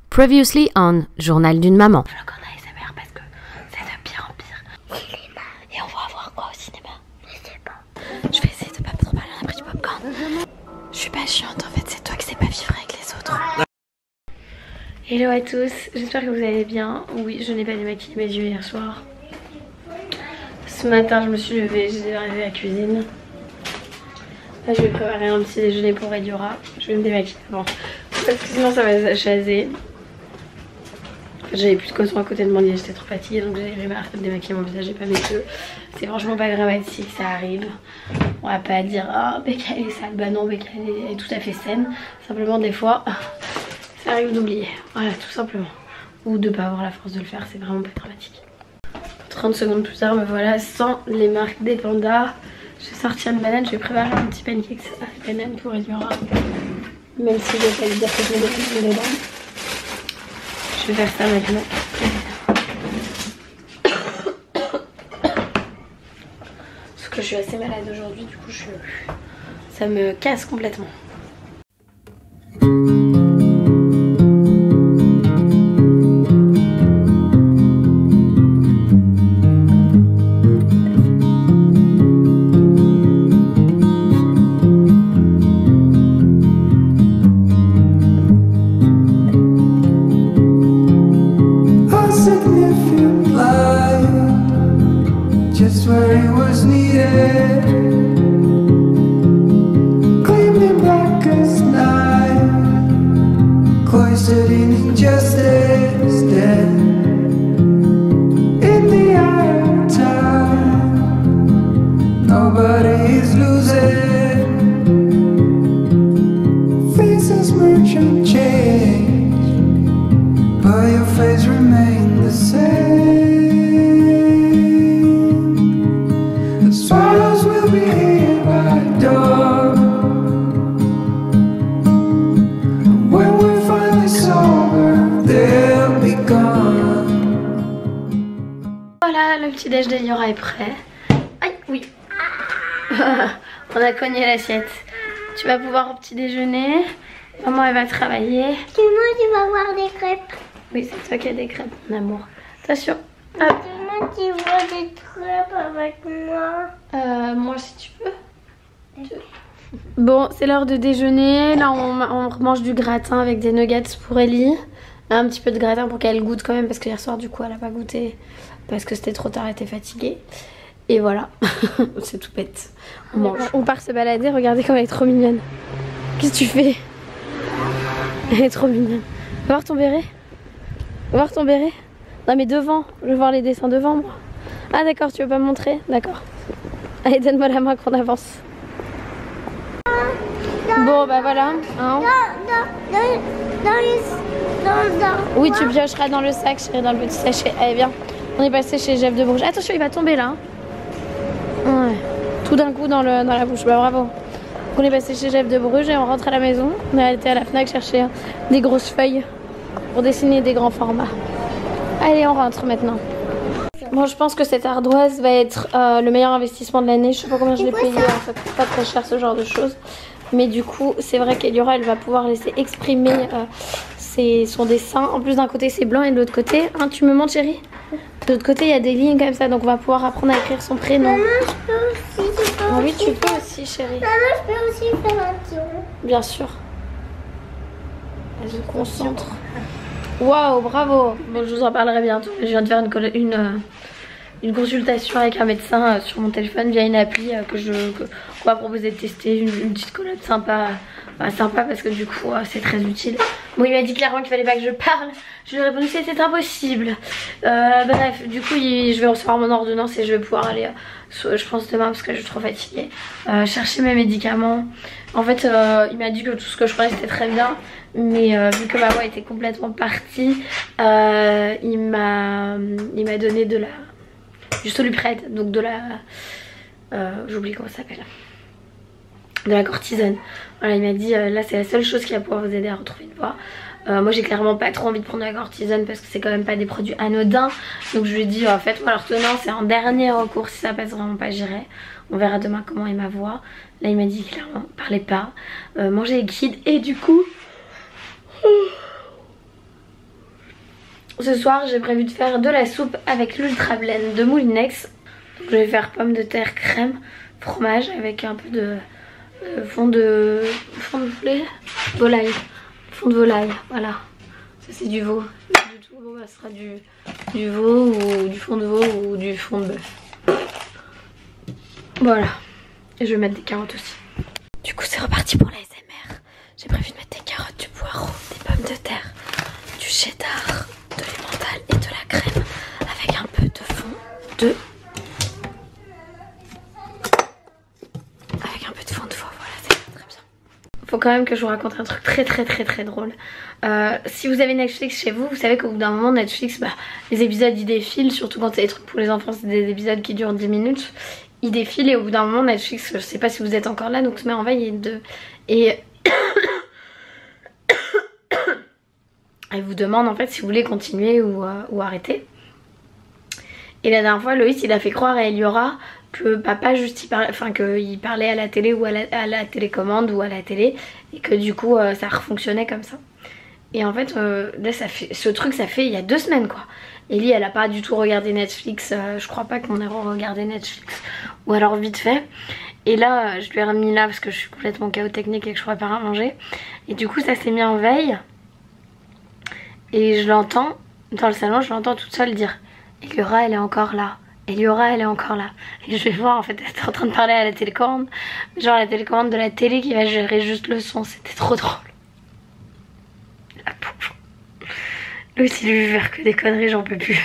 Previously on Journal d'une maman. Je le connais ASMR parce que c'est de pire en pire. Et on va voir quoi au cinéma? Je sais pas. Je vais essayer de pas trop parler, on a pris du popcorn. Je suis pas chiante en fait, c'est toi qui sais pas vivre avec les autres. Hello à tous, j'espère que vous allez bien. Oui, je n'ai pas démaquillé mes yeux hier soir. Ce matin je me suis levée, j'ai arrivé à la cuisine. Là je vais préparer un petit déjeuner pour Ediora. Je vais me démaquiller avant parce que sinon ça va chaser. J'avais plus de coton à côté de mon lit, j'étais trop fatiguée donc j'ai arrivé à démaquiller mon visage et pas mes yeux. C'est franchement pas dramatique, ça arrive. On va pas dire oh Becca elle est sale, bah non Becca elle est tout à fait saine. Simplement des fois ça arrive d'oublier, voilà tout simplement. Ou de pas avoir la force de le faire, c'est vraiment pas dramatique. 30 secondes plus tard me voilà sans les marques des pandas. Je vais sortir une banane, je vais préparer un petit pancake à la banane pour Ediora. Même si je vais pas lui dire que je mets des dedans. Je vais faire ça maintenant. Parce que je suis assez malade aujourd'hui, du coup ça me casse complètement. Just where he was needed, gleaming black as night, cloistered in injustice, dead in the eye of time. Nobody is losing, faces merge and change, but your face remains the same. Swallows will be here by dawn. When we're finally sober, they'll be gone. Voilà, le petit déj d'Ediora est prêt. Aïe, oui. On a cogné l'assiette. Tu vas pouvoir au petit déjeuner. Maman elle va travailler. C'est moi qui vais avoir des crêpes. Oui, c'est toi qui as des crêpes, mon amour. Attention. Hop. C'est moi qui veux des crêpes avec moi. Moi si tu peux. Bon, c'est l'heure de déjeuner. Là on mange du gratin avec des nuggets pour Ellie. Un petit peu de gratin pour qu'elle goûte quand même parce que hier soir du coup elle a pas goûté parce que c'était trop tard, elle était fatiguée. Et voilà, c'est tout bête. On mange. On part se balader, regardez comme elle est trop mignonne. Qu'est-ce que tu fais? Elle est trop mignonne. Va voir ton béret. Va voir ton béret. Non mais devant, je veux voir les dessins devant moi. Ah d'accord, tu veux pas me montrer? D'accord. Allez, donne-moi la main qu'on avance. Bon bah voilà. Hein. Oui, tu piocheras dans le sac, chérie, dans le petit sachet. Allez, viens. On est passé chez Jeff de Bourges. Attention, il va tomber là. Ouais. Tout d'un coup dans la bouche. Bah bravo. On est passé chez Jeff de Bruges et on rentre à la maison. On a été à la Fnac chercher des grosses feuilles pour dessiner des grands formats. Allez, on rentre maintenant. Bon, je pense que cette ardoise va être le meilleur investissement de l'année. Je sais pas combien je l'ai payé, ça coûte pas très cher ce genre de choses. Mais du coup, c'est vrai qu'Eliora, elle va pouvoir laisser exprimer son dessin. En plus, d'un côté c'est blanc et de l'autre côté, hein, tu me montres chérie? De l'autre côté, il y a des lignes comme ça, donc on va pouvoir apprendre à écrire son prénom. Maman, je peux aussi. Oui, tu peux aussi chérie. Maman, je peux aussi faire un tour. Bien sûr. Elle se concentre. Waouh, bravo. Bon, je vous en parlerai bientôt. Je viens de faire une consultation avec un médecin sur mon téléphone via une appli qu'on va proposer de tester. Une petite colloque sympa. Sympa parce que du coup c'est très utile. Bon, il m'a dit clairement qu'il fallait pas que je parle. Je lui ai répondu que c'était impossible. Bref, du coup je vais recevoir mon ordonnance et je vais pouvoir aller, je pense demain parce que je suis trop fatiguée, chercher mes médicaments. En fait il m'a dit que tout ce que je prenais c'était très bien. Mais vu que ma voix était complètement partie, il m'a donné de la... du Soluprède, donc de la... j'oublie comment ça s'appelle. De la cortisone. Voilà, il m'a dit là c'est la seule chose qui va pouvoir vous aider à retrouver une voix. Moi j'ai clairement pas trop envie de prendre de la cortisone parce que c'est quand même pas des produits anodins. Donc je lui ai dit faites-moi l'ordonnance et en dernier recours si ça passe vraiment pas j'irai. On verra demain comment est ma voix. Là il m'a dit clairement parlez pas, mangez liquide et du coup Ce soir j'ai prévu de faire de la soupe avec l'Ultra Blend de Moulinex. Donc, je vais faire pommes de terre, crème, fromage avec un peu de fond de poulet, volaille. Fond de volaille, voilà. Ça c'est du veau. Du tout, bon, bah, ce sera du veau ou du fond de veau ou du fond de bœuf. Voilà. Et je vais mettre des carottes aussi. Du coup c'est reparti pour la ASMR. J'ai prévu de mettre des carottes, du poireau, des pommes de terre, du cheddar, de l'emmental et de la crème avec un peu de fond de... veau, voilà, c'est très bien. Faut quand même que je vous raconte un truc très drôle. Si vous avez Netflix chez vous, vous savez qu'au bout d'un moment Netflix, bah, les épisodes ils défilent, surtout quand c'est des trucs pour les enfants, c'est des épisodes qui durent 10 minutes. Ils défilent et au bout d'un moment Netflix, je sais pas si vous êtes encore là, donc se met en veille et elle vous demande en fait si vous voulez continuer ou arrêter. Et la dernière fois Loïs il a fait croire à Eliora que papa juste qu'il parlait à la télé ou à la télécommande ou à la télé et que du coup ça refonctionnait comme ça. Et en fait là ce truc ça fait il y a 2 semaines quoi. Ellie elle a pas du tout regardé Netflix, je crois pas qu'on ait regardé Netflix ou alors vite fait. Et là je lui ai remis là parce que je suis complètement chaos technique et que je pourrais pas rien manger. Et du coup ça s'est mis en veille. Et je l'entends dans le salon, je l'entends toute seule dire Eliora elle est encore là. Eliora elle est encore là. Et je vais voir en fait elle était en train de parler à la télécommande. Genre la télécommande de la télé qui va gérer juste le son. C'était trop drôle. La pauvre. Lui il lui fait faire que des conneries, j'en peux plus.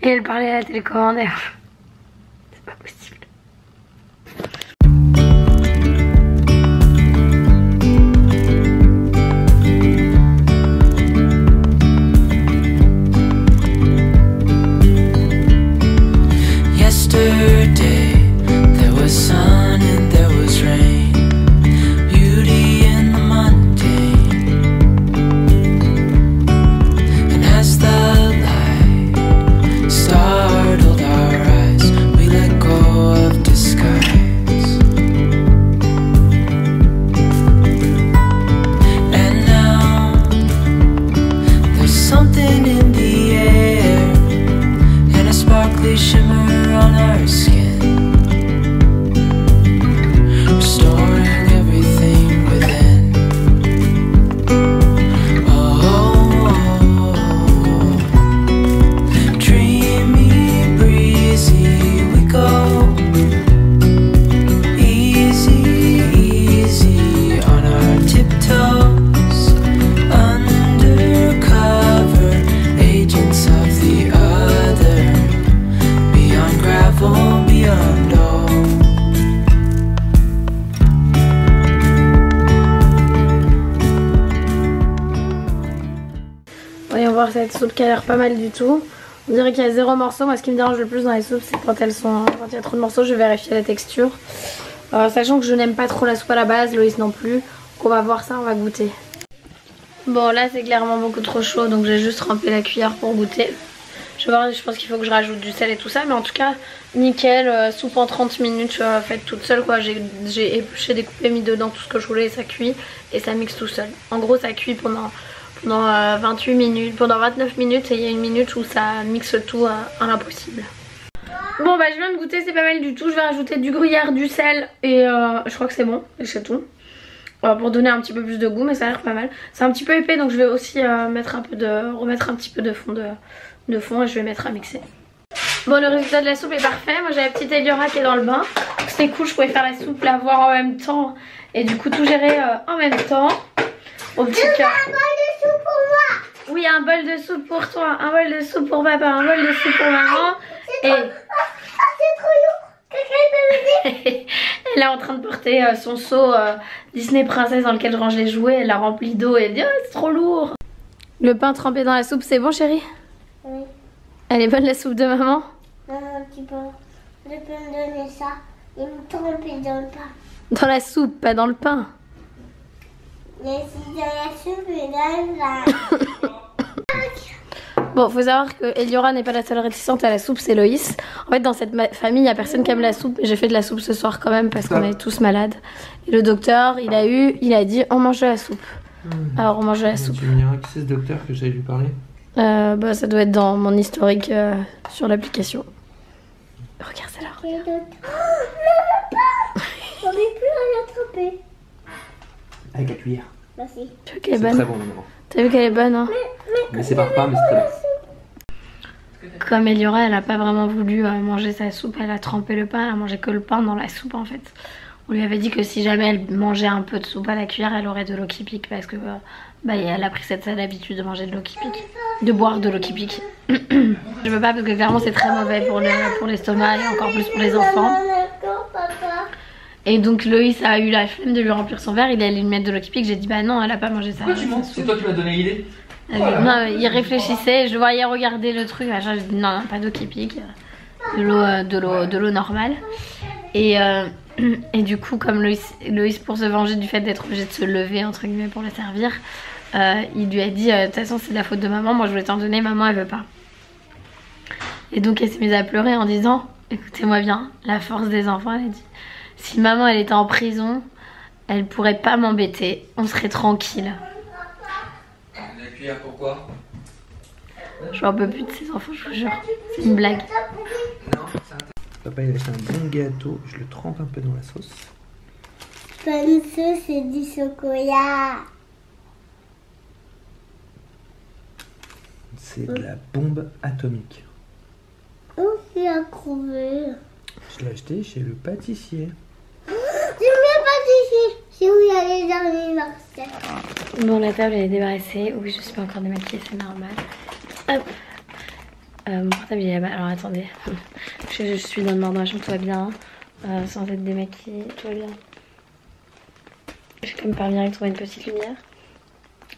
Et elle parlait à la télécommande et... c'est pas possible. Cette soupe qui a l'air pas mal du tout. On dirait qu'il y a 0 morceau. Moi ce qui me dérange le plus dans les soupes c'est quand il y a trop de morceaux. Je vais vérifier la texture. Sachant que je n'aime pas trop la soupe à la base, Loïs non plus. On va voir ça, on va goûter. Bon là c'est clairement beaucoup trop chaud donc j'ai juste rempli la cuillère pour goûter. Je vais voir, je pense qu'il faut que je rajoute du sel et tout ça. Mais en tout cas nickel, soupe en 30 minutes faite toute seule quoi. J'ai épluché, découpé, mis dedans tout ce que je voulais et ça cuit. Et ça mixe tout seul. En gros ça cuit pendant 28 minutes, pendant 29 minutes et il y a 1 minute où ça mixe tout à l'impossible. Bon bah je viens de goûter, c'est pas mal du tout. Je vais rajouter du gruyère, du sel et je crois que c'est bon et c'est tout. Pour donner un petit peu plus de goût mais ça a l'air pas mal. C'est un petit peu épais donc je vais aussi remettre un petit peu de fond et je vais mettre à mixer. Bon le résultat de la soupe est parfait. Moi j'ai la petite Eliora qui est dans le bain. C'était cool, je pouvais faire la soupe, la voir en même temps et du coup tout gérer en même temps. Au petit cœur. Un bol de soupe pour moi. Oui, un bol de soupe pour toi, un bol de soupe pour papa, un bol de soupe pour maman. Et... c'est trop lourd. Quelqu'un peut m'aider. Elle est en train de porter son seau Disney Princesse dans lequel je range les jouets. Elle l'a rempli d'eau et elle dit oh, c'est trop lourd. Le pain trempé dans la soupe, c'est bon chérie? Oui. Elle est bonne la soupe de maman? Non, un petit peu. Je peux me donner ça et me tremper dans le pain. Dans la soupe, pas dans le pain. Mais si dans la soupe et dans le pain. Bon, faut savoir que Eliora n'est pas la seule réticente à la soupe, c'est Loïs. En fait, dans cette famille, il n'y a personne qui aime la soupe. J'ai fait de la soupe ce soir quand même parce qu'on est tous malades. Et le docteur, il a dit on mange de la soupe. Alors on mange de la soupe. Tu me diras qui c'est ce docteur que j'allais lui parler? Bah ça doit être dans mon historique sur l'application. Regarde, c'est là. J'en ai plus à l'attraper. Avec la cuillère. Merci. Tu vois qu'elle est C'est bonne? très bon, maman. T'as vu qu'elle est bonne, hein? Mais c'est pas mais c'est très bon. Comme Eliora, elle a pas vraiment voulu manger sa soupe, elle a trempé le pain, elle a mangé que le pain dans la soupe en fait. On lui avait dit que si jamais elle mangeait un peu de soupe à la cuillère, elle aurait de l'eau qui pique parce que elle a pris cette sale habitude de manger de l'eau qui pique, de boire de l'eau qui pique. Je veux pas parce que clairement c'est très mauvais pour l'estomac et encore plus pour les enfants. D'accord, papa. Et donc Loïs a eu la flemme de lui remplir son verre, il allait lui mettre de l'eau qui pique, j'ai dit bah non, elle a pas mangé ça. Pourquoi tu mens? C'est toi qui m'as donné l'idée. Non, il réfléchissait, je le voyais regarder le truc, machin, je dis non, pas d'eau qui pique, de l'eau normale. Et du coup, comme Loïs, pour se venger du fait d'être obligé de se lever, entre guillemets, pour le servir, il lui a dit, de toute façon c'est de la faute de maman, moi je voulais t'en donner, maman elle veut pas. Et donc elle s'est mise à pleurer en disant, écoutez-moi bien, la force des enfants, elle a dit, si maman elle était en prison, elle pourrait pas m'embêter, on serait tranquille. La cuillère pourquoi? Je m'en peux plus de ces enfants, je vous jure. C'est une blague. Non, c'est un... Papa il a acheté un bon gâteau, je le trempe un peu dans la sauce. Panso, c'est du chocolat. C'est de la bombe atomique. Où tu as trouvé? Je l'ai acheté chez le pâtissier. Je ne viens pas d'ici. C'est où il y a les anniversaires. Bon, la table elle est débarrassée. Oui, je suis pas encore démaquillée, c'est normal. Hop. Mon portable il est là-bas. Alors attendez. Je suis dans le noir dans la chambre, tout va bien. Sans être démaquillée, tout va bien. Je vais quand même parvenir à trouver une petite lumière.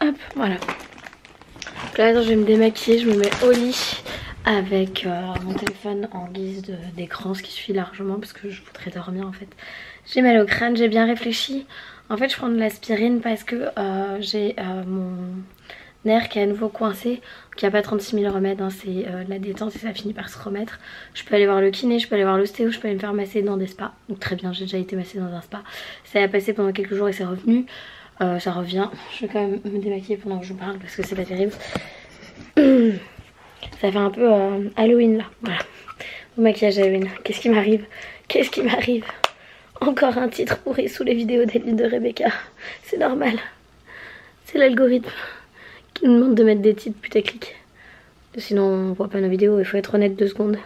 Hop, voilà. Donc là, attends, je vais me démaquiller, je me mets au lit avec mon téléphone en guise d'écran, ce qui suffit largement parce que je voudrais dormir en fait. J'ai mal au crâne, j'ai bien réfléchi. En fait, je prends de l'aspirine parce que j'ai mon nerf qui est à nouveau coincé. Donc il n'y a pas 36 000 remèdes, hein, c'est la détente et ça finit par se remettre. Je peux aller voir le kiné, je peux aller voir l'ostéo, je peux aller me faire masser dans des spas. Donc très bien, j'ai déjà été massée dans un spa. Ça a passé pendant quelques jours et c'est revenu. Ça revient. Je vais quand même me démaquiller pendant que je vous parle parce que c'est pas terrible. Ça fait un peu Halloween là. Voilà. Mon maquillage Halloween. Qu'est-ce qui m'arrive? Qu'est-ce qui m'arrive? Encore un titre pourri sous les vidéos d'Ellie de Rebecca. C'est normal. C'est l'algorithme qui nous demande de mettre des titres putaclic. Sinon on voit pas nos vidéos, il faut être honnête 2 secondes.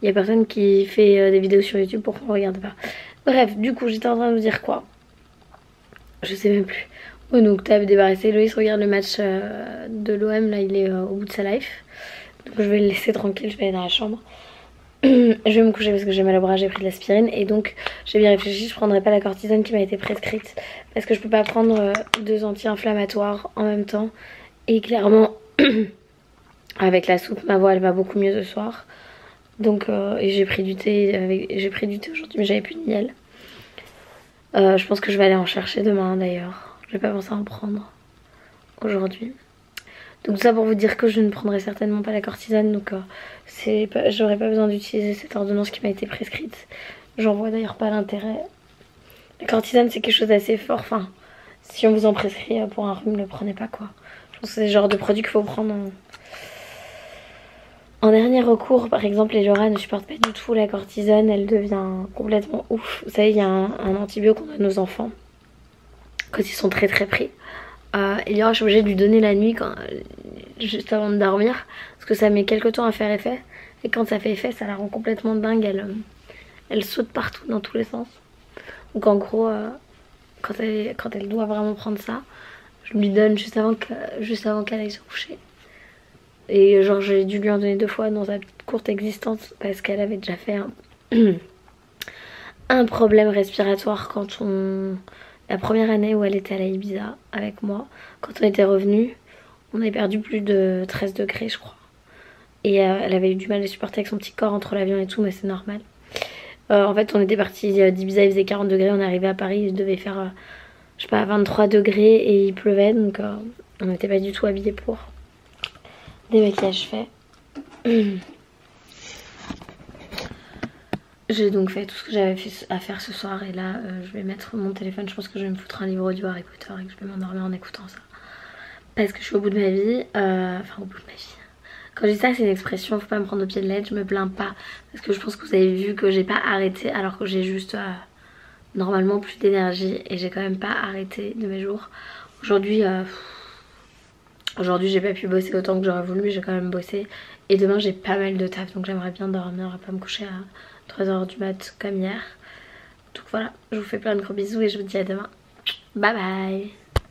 Il y a personne qui fait des vidéos sur YouTube pour qu'on regarde pas. Bref, du coup j'étais en train de vous dire quoi? Je sais même plus. Oh, donc table débarrassée. Loïs regarde le match de l'OM, là il est au bout de sa life. Donc je vais le laisser tranquille, je vais aller dans la chambre. Je vais me coucher parce que j'ai mal au bras, j'ai pris de l'aspirine. Et donc j'ai bien réfléchi, je prendrai pas la cortisone qui m'a été prescrite. Parce que je peux pas prendre 2 anti-inflammatoires en même temps. Et clairement, avec la soupe, ma voix elle va beaucoup mieux ce soir. Donc et j'ai pris du thé, aujourd'hui mais j'avais plus de miel. Je pense que je vais aller en chercher demain d'ailleurs. Je vais pas penser à en prendre aujourd'hui. Donc ça pour vous dire que je ne prendrai certainement pas la cortisone. Donc j'aurais pas besoin d'utiliser cette ordonnance qui m'a été prescrite. J'en vois d'ailleurs pas l'intérêt. La cortisone c'est quelque chose d'assez fort. Enfin, si on vous en prescrit pour un rhume, ne le prenez pas quoi. Je pense que c'est le genre de produit qu'il faut prendre en dernier recours. Par exemple, Eliora ne supporte pas du tout la cortisone. Elle devient complètement ouf. Vous savez, il y a un antibiotique qu'on donne à nos enfants quand ils sont très très pris. Eliora, je suis obligée de lui donner la nuit juste avant de dormir. Parce que ça met quelques temps à faire effet. Et quand ça fait effet, ça la rend complètement dingue. Elle saute partout dans tous les sens. Donc en gros, quand elle doit vraiment prendre ça, je lui donne juste avant qu'elle aille se coucher. Et genre j'ai dû lui en donner 2 fois dans sa petite courte existence parce qu'elle avait déjà fait un problème respiratoire quand la première année où elle était à la Ibiza avec moi. Quand on était revenus, on avait perdu plus de 13 degrés je crois. Et elle avait eu du mal à supporter avec son petit corps entre l'avion et tout, mais c'est normal. En fait on était parti d'Ibiza, il faisait 40 degrés, on est arrivé à Paris, il devait faire je sais pas 23 degrés et il pleuvait donc on n'était pas du tout habillés pour. Démaquillage fait. J'ai donc fait tout ce que j'avais à faire ce soir et là je vais mettre mon téléphone, je pense que je vais me foutre un livre audio Harry Potter et que je vais m'endormir en écoutant ça. parce que je suis au bout de ma vie, enfin au bout de ma vie. Quand je dis ça c'est une expression, faut pas me prendre au pied de lettre, je me plains pas. Parce que je pense que vous avez vu que j'ai pas arrêté alors que j'ai juste normalement plus d'énergie et j'ai quand même pas arrêté de mes jours. Aujourd'hui j'ai pas pu bosser autant que j'aurais voulu mais j'ai quand même bossé. Et demain j'ai pas mal de taf donc j'aimerais bien dormir et pas me coucher à 3h du mat comme hier. Donc voilà, je vous fais plein de gros bisous et je vous dis à demain. Bye bye.